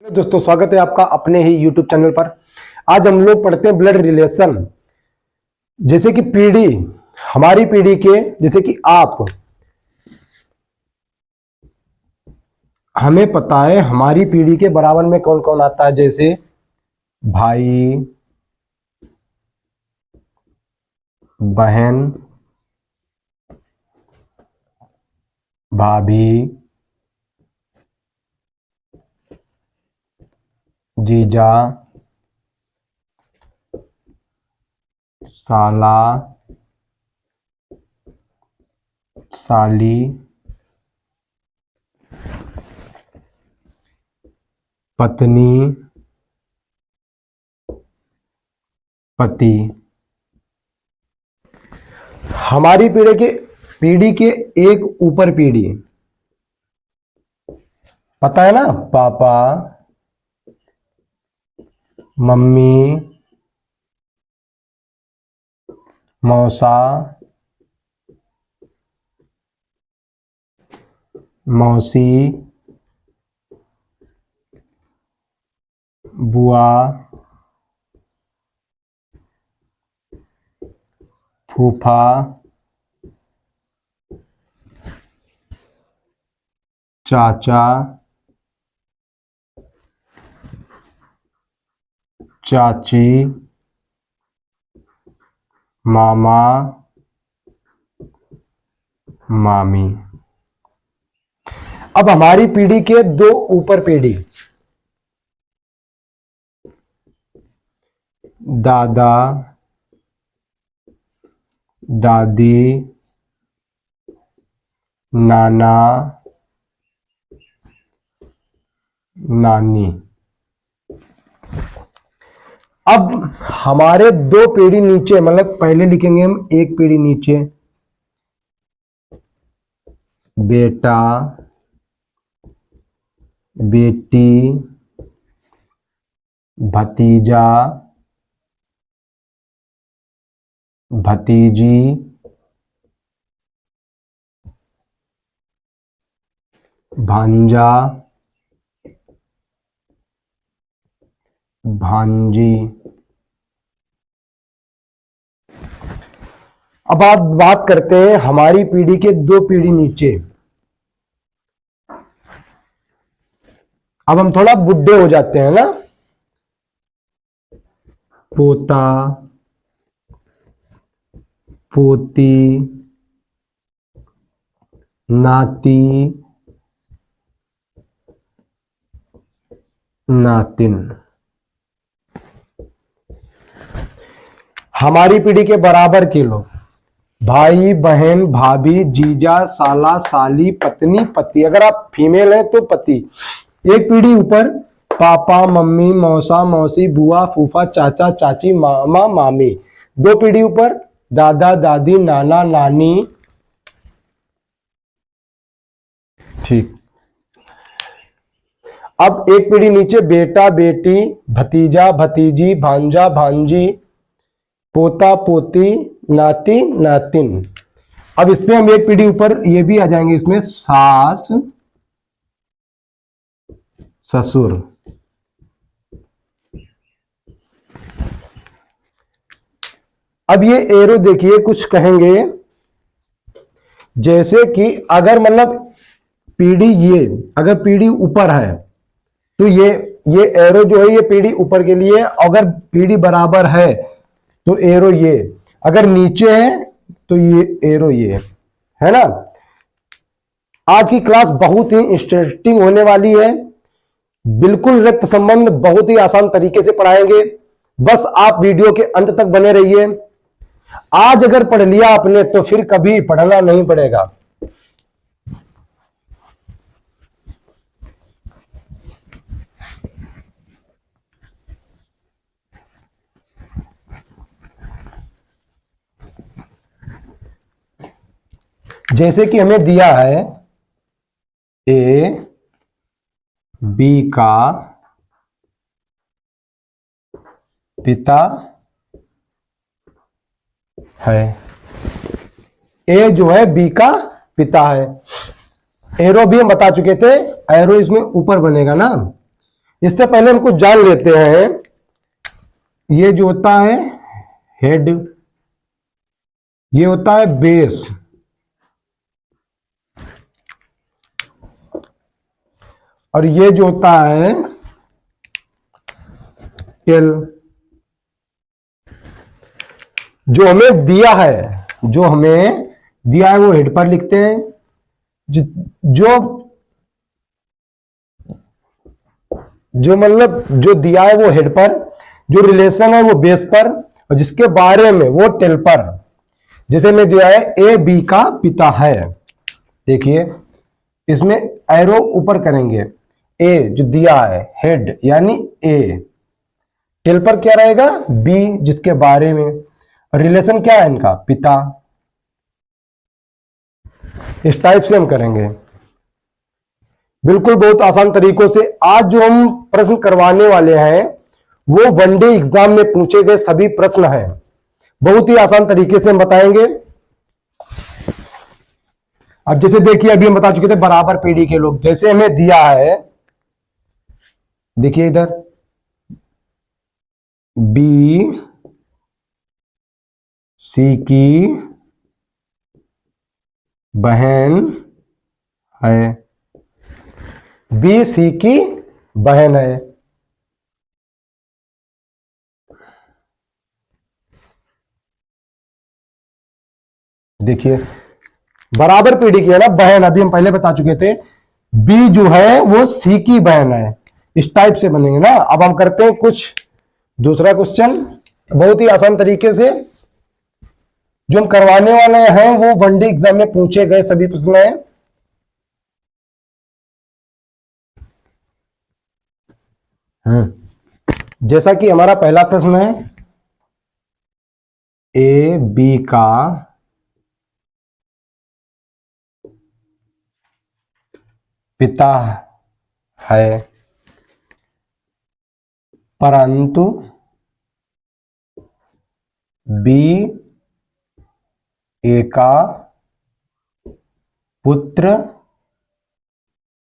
दोस्तों स्वागत है आपका अपने ही YouTube चैनल पर। आज हम लोग पढ़ते हैं ब्लड रिलेशन। जैसे कि पीढ़ी, हमारी पीढ़ी के, जैसे कि आप, हमें पता है हमारी पीढ़ी के बराबर में कौन कौन आता है। जैसे भाई, बहन, भाभी, जीजा, साला, साली, पत्नी, पति। हमारी पीढ़ी के एक ऊपर पीढ़ी, पता है ना, पापा, मम्मी, मौसा, मौसी, बुआ, फूफा, चाचा, चाची, मामा, मामी। अब हमारी पीढ़ी के दो ऊपर पीढ़ी, दादा, दादी, नाना, नानी। अब हमारे दो पीढ़ी नीचे, मतलब पहले लिखेंगे हम एक पीढ़ी नीचे, बेटा, बेटी, भतीजा, भतीजी, भांजा, भांजी। अब आप बात करते हैं हमारी पीढ़ी के दो पीढ़ी नीचे। अब हम थोड़ा बुढ़े हो जाते हैं ना, पोता, पोती, नाती, नातिन। हमारी पीढ़ी के बराबर के लोग, भाई, बहन, भाभी, जीजा, साला, साली, पत्नी, पति। अगर आप फीमेल हैं तो पति। एक पीढ़ी ऊपर पापा, मम्मी, मौसा, मौसी, बुआ, फूफा, चाचा, चाची, मामा, मामी। दो पीढ़ी ऊपर दादा, दादी, नाना, नानी। ठीक। अब एक पीढ़ी नीचे बेटा, बेटी, भतीजा, भतीजी, भांजा, भांजी, पोता, पोती, नाती, नातिन। अब इसमें हम एक पीढ़ी ऊपर ये भी आ जाएंगे, इसमें सास, ससुर। अब ये एरो देखिए, कुछ कहेंगे जैसे कि अगर मतलब पीढ़ी, ये अगर पीढ़ी ऊपर है तो ये एरो जो है ये पीढ़ी ऊपर के लिए। अगर पीढ़ी बराबर है तो एरो ये, अगर नीचे है तो ये एरो ये है ना। आज की क्लास बहुत ही इंटरेस्टिंग होने वाली है। बिल्कुल रक्त संबंध बहुत ही आसान तरीके से पढ़ाएंगे। बस आप वीडियो के अंत तक बने रहिए। आज अगर पढ़ लिया आपने तो फिर कभी पढ़ना नहीं पड़ेगा। जैसे कि हमें दिया है ए बी का पिता है। ए जो है बी का पिता है। एरो भी हम बता चुके थे, एरो इसमें ऊपर बनेगा ना। इससे पहले हम कुछ जान लेते हैं। ये जो होता है हेड, ये होता है बेस, और ये जो होता है टेल। जो हमें दिया है, जो हमें दिया है वो हेड पर लिखते हैं, जो जो मतलब जो दिया है वो हेड पर, जो रिलेशन है वो बेस पर, और जिसके बारे में वो टेल पर। जैसे में दिया है ए बी का पिता है, देखिए इसमें एरो ऊपर करेंगे, ए जो दिया है हेड यानी ए, टेल पर क्या रहेगा बी जिसके बारे में, रिलेशन क्या है इनका पिता। इस टाइप से हम करेंगे, बिल्कुल बहुत आसान तरीकों से। आज जो हम प्रश्न करवाने वाले हैं वो वनडे एग्जाम में पूछे गए सभी प्रश्न हैं, बहुत ही आसान तरीके से हम बताएंगे। अब जैसे देखिए अभी हम बता चुके थे बराबर पीढ़ी के लोग, जैसे हमें दिया है, देखिए इधर बी सी की बहन है, बी सी की बहन है। देखिए बराबर पीढ़ी की है ना बहन, अभी हम पहले बता चुके थे, बी जो है वो सी की बहन है। इस टाइप से बनेंगे ना। अब हम करते हैं कुछ दूसरा क्वेश्चन, बहुत ही आसान तरीके से जो हम करवाने वाले हैं वो वनडे एग्जाम में पूछे गए सभी प्रश्न हैं। जैसा कि हमारा पहला प्रश्न है, ए बी का पिता है परंतु बी ए का पुत्र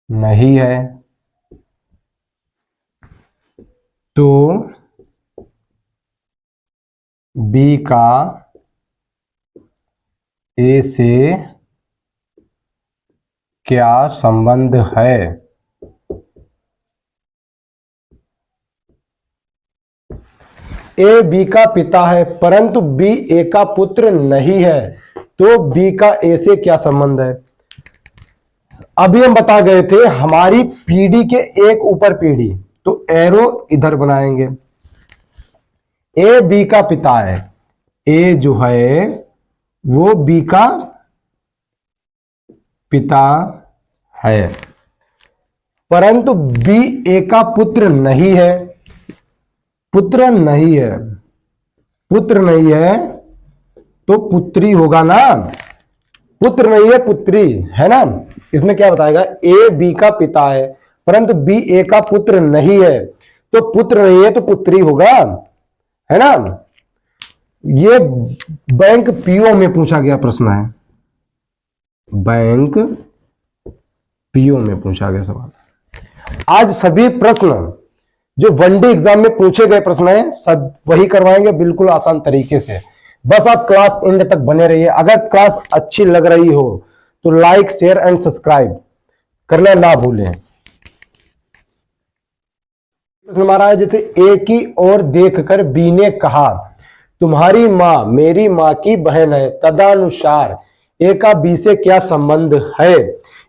नहीं है, तो बी का ए से क्या संबंध है। ए बी का पिता है परंतु बी ए का पुत्र नहीं है, तो बी का ए से क्या संबंध है। अभी हम बता गए थे हमारी पीढ़ी के एक ऊपर पीढ़ी, तो एरो इधर बनाएंगे। ए बी का पिता है, ए जो है वो बी का पिता है परंतु बी ए का पुत्र नहीं है, पुत्र नहीं है, पुत्र नहीं है तो पुत्री होगा ना, पुत्र नहीं है पुत्री है ना। इसमें क्या बताएगा, ए बी का पिता है परंतु बी ए का पुत्र नहीं है, तो पुत्र नहीं है तो पुत्री होगा, है ना। ये बैंक पीओ में पूछा गया प्रश्न है, बैंक पीओ में पूछा गया सवाल। आज सभी प्रश्न जो वनडे एग्जाम में पूछे गए प्रश्न हैं सब वही करवाएंगे बिल्कुल आसान तरीके से। बस आप क्लास एंड तक बने रहिए। अगर क्लास अच्छी लग रही हो तो लाइक शेयर एंड सब्सक्राइब करना ना भूलें। प्रश्न हमारा है, जैसे ए की ओर देखकर बी ने कहा तुम्हारी मां मेरी मां की बहन है, तदनुसार ए का बी से क्या संबंध है।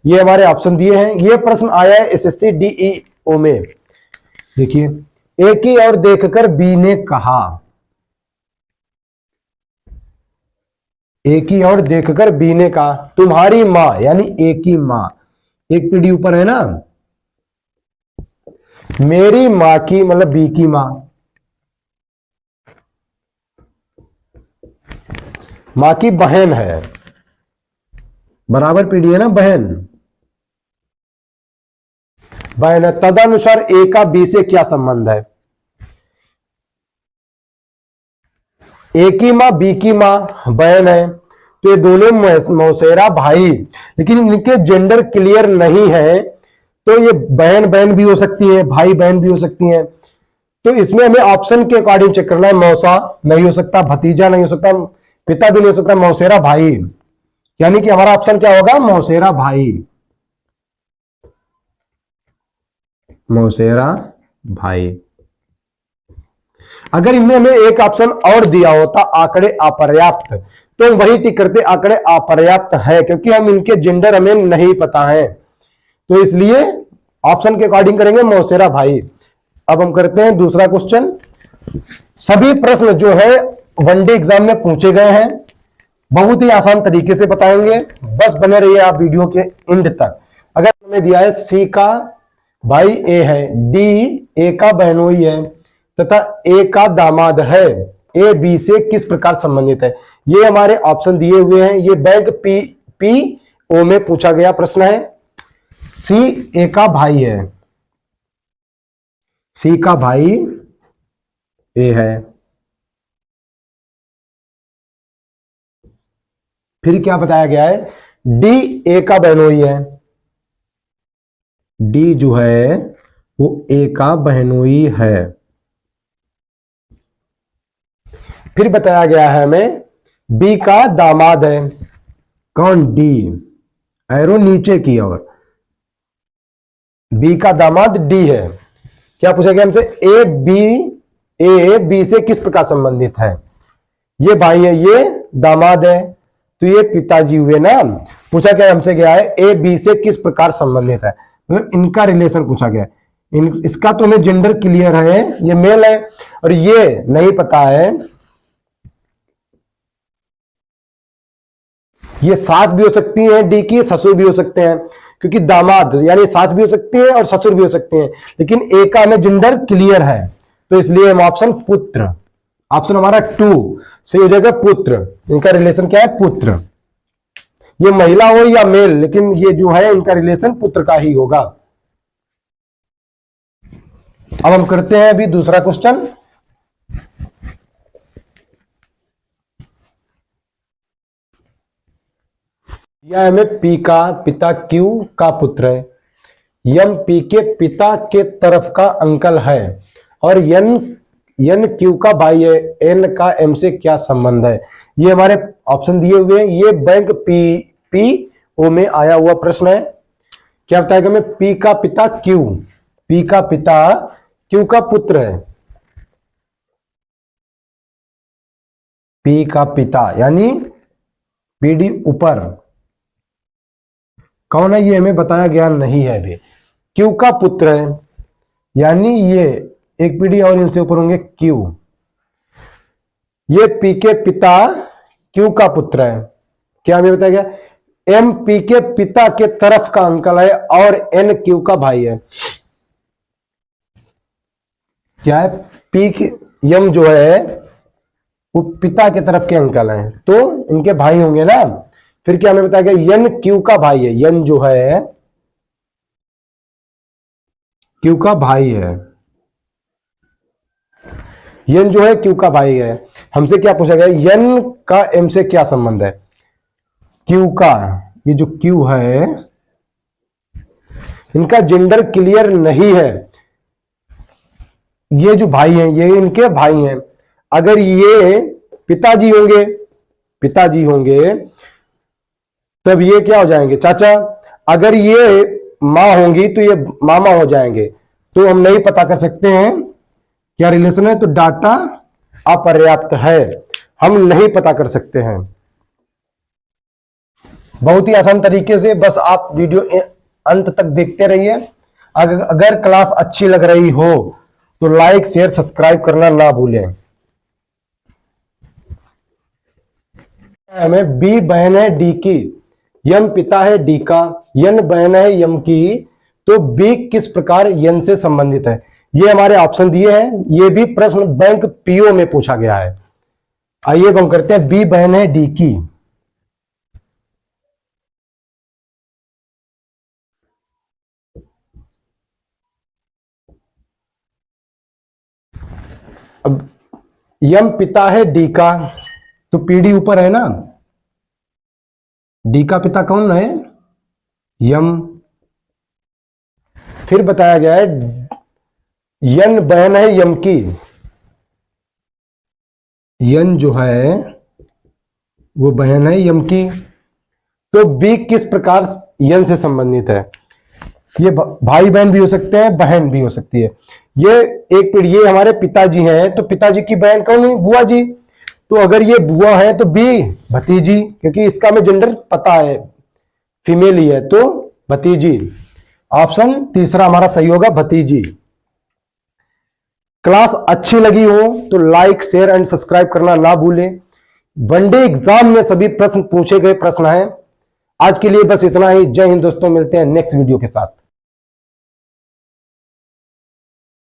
ये हमारे ऑप्शन दिए हैं। ये प्रश्न आया है एसएससी डीईओ में। देखिए ए की ओर देखकर बी ने कहा, ए की ओर देखकर बी ने कहा तुम्हारी मां यानी ए की मां, एक पीढ़ी ऊपर है ना, मेरी मां की मतलब बी की मां, मां की बहन है, बराबर पीढ़ी है ना बहन, बहन है, तदनुसार ए का बी से क्या संबंध है। ए की मां बी की मां बहन है तो ये दोनों मौसेरा भाई, लेकिन इनके जेंडर क्लियर नहीं है, तो ये बहन बहन भी हो सकती है, भाई बहन भी हो सकती है। तो इसमें हमें ऑप्शन के अकॉर्डिंग चेक करना है। मौसा नहीं हो सकता, भतीजा नहीं हो सकता, पिता भी नहीं हो सकता, मौसेरा भाई, यानी कि हमारा ऑप्शन क्या होगा, मौसेरा भाई, मौसेरा भाई। अगर इनमें हमें एक ऑप्शन और दिया होता आंकड़े अपर्याप्त, तो हम वही टिक करते आंकड़े अपर्याप्त है, क्योंकि हम इनके जेंडर हमें नहीं पता है, तो इसलिए ऑप्शन के अकॉर्डिंग करेंगे मौसेरा भाई। अब हम करते हैं दूसरा क्वेश्चन। सभी प्रश्न जो है वनडे एग्जाम में पूछे गए हैं, बहुत ही आसान तरीके से बताएंगे, बस बने रहिए आप वीडियो के एंड तक। अगर हमें दिया है सी का भाई ए है, डी ए का बहनोई है तथा ए का दामाद है, ए बी से किस प्रकार संबंधित है। ये हमारे ऑप्शन दिए हुए हैं, ये बैंक पी ओ में पूछा गया प्रश्न है। सी ए का भाई है, सी का भाई ए है। फिर क्या बताया गया है, डी ए का बहनोई है, डी जो है वो ए का बहनोई है। फिर बताया गया है हमें बी का दामाद है, कौन, डी, एरो नीचे की ओर, बी का दामाद डी है। क्या पूछा गया हमसे, ए बी से किस प्रकार संबंधित है। ये भाई है, ये दामाद है, तो ये पिताजी हुए ना। पूछा क्या हमसे गया है, ए बी से किस प्रकार संबंधित है, मतलब इनका रिलेशन पूछा गया है। इसका तो हमें जेंडर क्लियर है, ये मेल है, और ये नहीं पता है, ये सास भी हो सकती है डी की, ससुर भी हो सकते हैं, क्योंकि दामाद यानी सास भी हो सकती है और ससुर भी हो सकते हैं, लेकिन ए का हमें जेंडर क्लियर है, तो इसलिए हम ऑप्शन पुत्र, ऑप्शन हमारा 2 सही हो जाएगा, पुत्र। इनका रिलेशन क्या है, पुत्र। ये महिला हो या मेल, लेकिन ये जो है इनका रिलेशन पुत्र का ही होगा। अब हम करते हैं अभी दूसरा क्वेश्चन। यह हमें पी का पिता क्यू का पुत्र है, एम पी के पिता के तरफ का अंकल है, और एन क्यू का भाई है, एन का एम से क्या संबंध है। ये हमारे ऑप्शन दिए हुए हैं, ये बैंक पी ओ में आया हुआ प्रश्न है। क्या बताएगा हमें, पी का पिता क्यू, पी का पिता क्यू का पुत्र है, पी का पिता यानी पीडी ऊपर कौन है, ये हमें बताया गया नहीं है अभी। क्यू का पुत्र है, यानी ये एक पीढ़ी और इनसे ऊपर होंगे क्यू, ये पी के पिता क्यू का पुत्र है। क्या हमें बताया गया, एम पी के पिता के तरफ का अंकल है और एन क्यू का भाई है। क्या है, पी के एम जो है वो पिता के तरफ के अंकल हैं, तो इनके भाई होंगे ना। फिर क्या हमें बताया गया, एन क्यू का भाई है, एन जो है क्यू का भाई है, एन जो है क्यू का भाई है। हमसे क्या पूछा गया, एन का एम से क्या संबंध है, क्यू का, ये जो क्यू है इनका जेंडर क्लियर नहीं है, ये जो भाई हैं ये इनके भाई हैं। अगर ये पिताजी होंगे, पिताजी होंगे तब ये क्या हो जाएंगे, चाचा। अगर ये मां होंगी तो ये मामा हो जाएंगे, तो हम नहीं पता कर सकते हैं क्या रिलेशन है, तो डाटा अपर्याप्त है, हम नहीं पता कर सकते हैं। बहुत ही आसान तरीके से, बस आप वीडियो अंत तक देखते रहिए। अगर क्लास अच्छी लग रही हो तो लाइक शेयर सब्सक्राइब करना ना भूलें। हमें बी बहन है डी की, यम पिता है डी का, यन बहन है यम की, तो बी किस प्रकार यन से संबंधित है। ये हमारे ऑप्शन दिए हैं, ये भी प्रश्न बैंक पीओ में पूछा गया है। आइए हम करते हैं, बी बहन है डी की, अब यम पिता है डी का, तो पीडी ऊपर है ना, डी का पिता कौन है, यम, फिर बताया गया है यन बहन है यम की, यन जो है वो बहन है यम की। तो बी किस प्रकार यन से संबंधित है? ये भाई बहन भी हो सकते हैं, बहन भी हो सकती है। ये एक पीढ़ी, ये हमारे पिताजी हैं, तो पिताजी की बहन कौन है? बुआ जी। तो अगर ये बुआ है तो बी भतीजी, क्योंकि इसका हमें जेंडर पता है, फीमेल ही है, तो भतीजी। ऑप्शन तीसरा हमारा सही होगा, भतीजी। क्लास अच्छी लगी हो तो लाइक, शेयर एंड सब्सक्राइब करना ना भूलें। वनडे एग्जाम में सभी प्रश्न पूछे गए प्रश्न हैं। आज के लिए बस इतना ही। जय हिंद दोस्तों, मिलते हैं नेक्स्ट वीडियो के साथ।